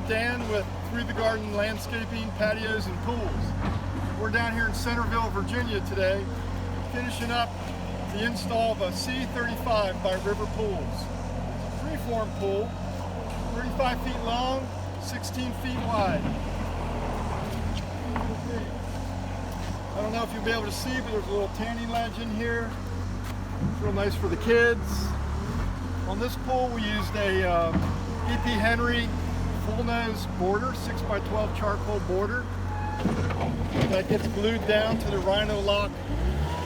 Dan with Through the Garden Landscaping, Patios, and Pools. We're down here in Centerville, Virginia today, finishing up the install of a C35 by River Pools. It's a freeform pool, 35 feet long, 16 feet wide. I don't know if you'll be able to see, but there's a little tanning ledge in here. It's real nice for the kids. On this pool we used a E.P. Henry full nose border, 6x12 charcoal border. That gets glued down to the Rhino Lock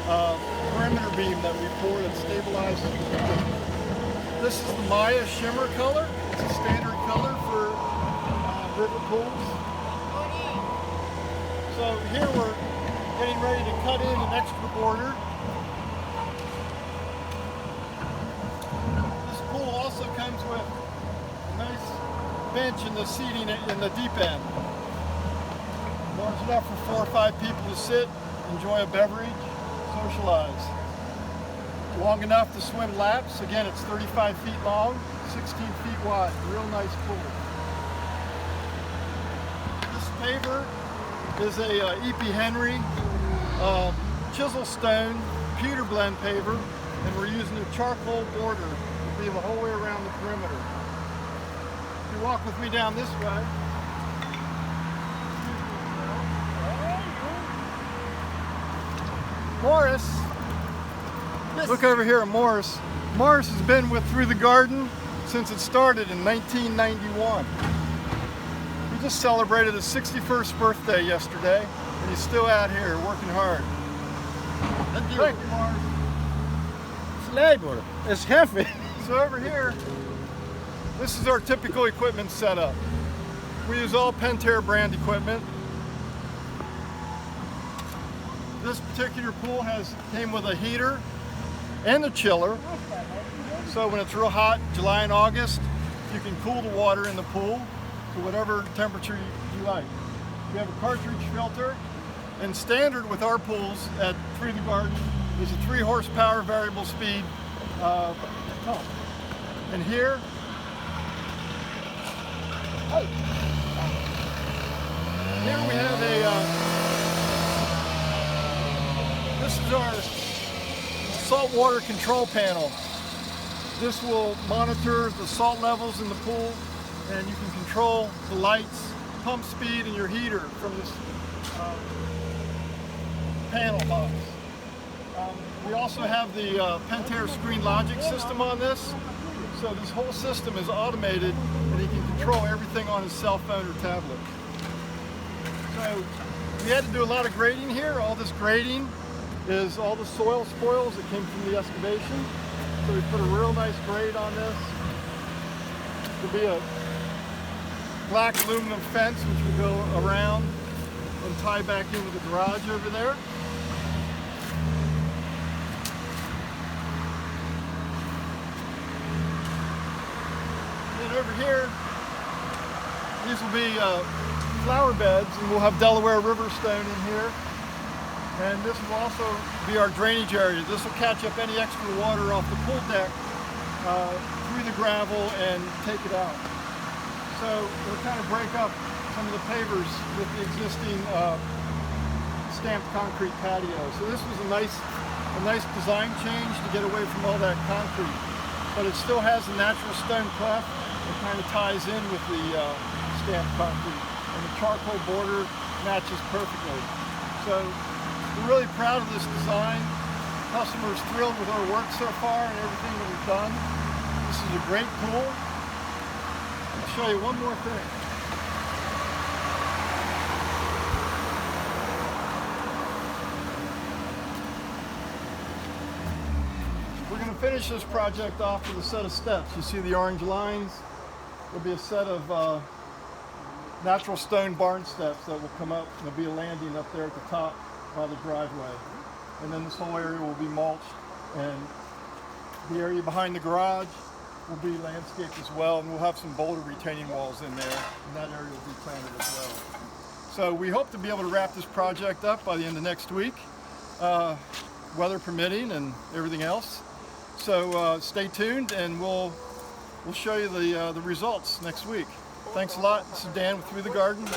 perimeter beam that we poured and stabilized. This is the Maya shimmer color. It's a standard color for river pools. So here we're getting ready to cut in an extra border. This pool also comes with a nice bench in the seating in the deep end. Large enough for 4 or 5 people to sit, enjoy a beverage, socialize. Long enough to swim laps. Again, it's 35 feet long, 16 feet wide. Real nice pool. This paver is a E.P. Henry chisel stone pewter blend paver, and we're using a charcoal border to be the whole way around the perimeter. If you walk with me down this way, Morris, look over here at Morris. Morris has been with Through the Garden since it started in 1991. He just celebrated his 61st birthday yesterday, and he's still out here working hard. Thank you, Morris. It's labor. It's heavy. So over here, this is our typical equipment setup. We use all Pentair brand equipment. This particular pool came with a heater and a chiller. So when it's real hot, July and August, you can cool the water in the pool to whatever temperature you like. We have a cartridge filter, and standard with our pools at Through the Garden is a 3 horsepower variable speed pump. And here, we have this is our saltwater control panel. This will monitor the salt levels in the pool, and you can control the lights, pump speed, and your heater from this panel box. We also have the Pentair Screen Logic system on this. So this whole system is automated, and he can control everything on his cell phone or tablet. So we had to do a lot of grading here. All this grading is all the soil spoils that came from the excavation. So we put a real nice grade on this. There'll be a black aluminum fence which will go around and tie back into the garage over there. And over here, these will be flower beds, and we'll have Delaware River stone in here. And this will also be our drainage area. This will catch up any extra water off the pool deck through the gravel and take it out. So it'll kind of break up some of the pavers with the existing stamped concrete patio. So this was a nice design change to get away from all that concrete. But it still has the natural stone cleft that kind of ties in with the stamped concrete. And the charcoal border matches perfectly. So we're really proud of this design. Customers thrilled with our work so far and everything that we've done. This is a great pool. I'll show you one more thing. We're going to finish this project off with a set of steps. You see the orange lines? There'll be a set of natural stone barn steps that will come up, and there'll be a landing up there at the top by the driveway. And then this whole area will be mulched, and the area behind the garage will be landscaped as well, and we'll have some boulder retaining walls in there, and that area will be planted as well. So we hope to be able to wrap this project up by the end of next week, weather permitting and everything else. So stay tuned, and we'll show you the results next week. Thanks a lot. This is Dan with Through the Garden.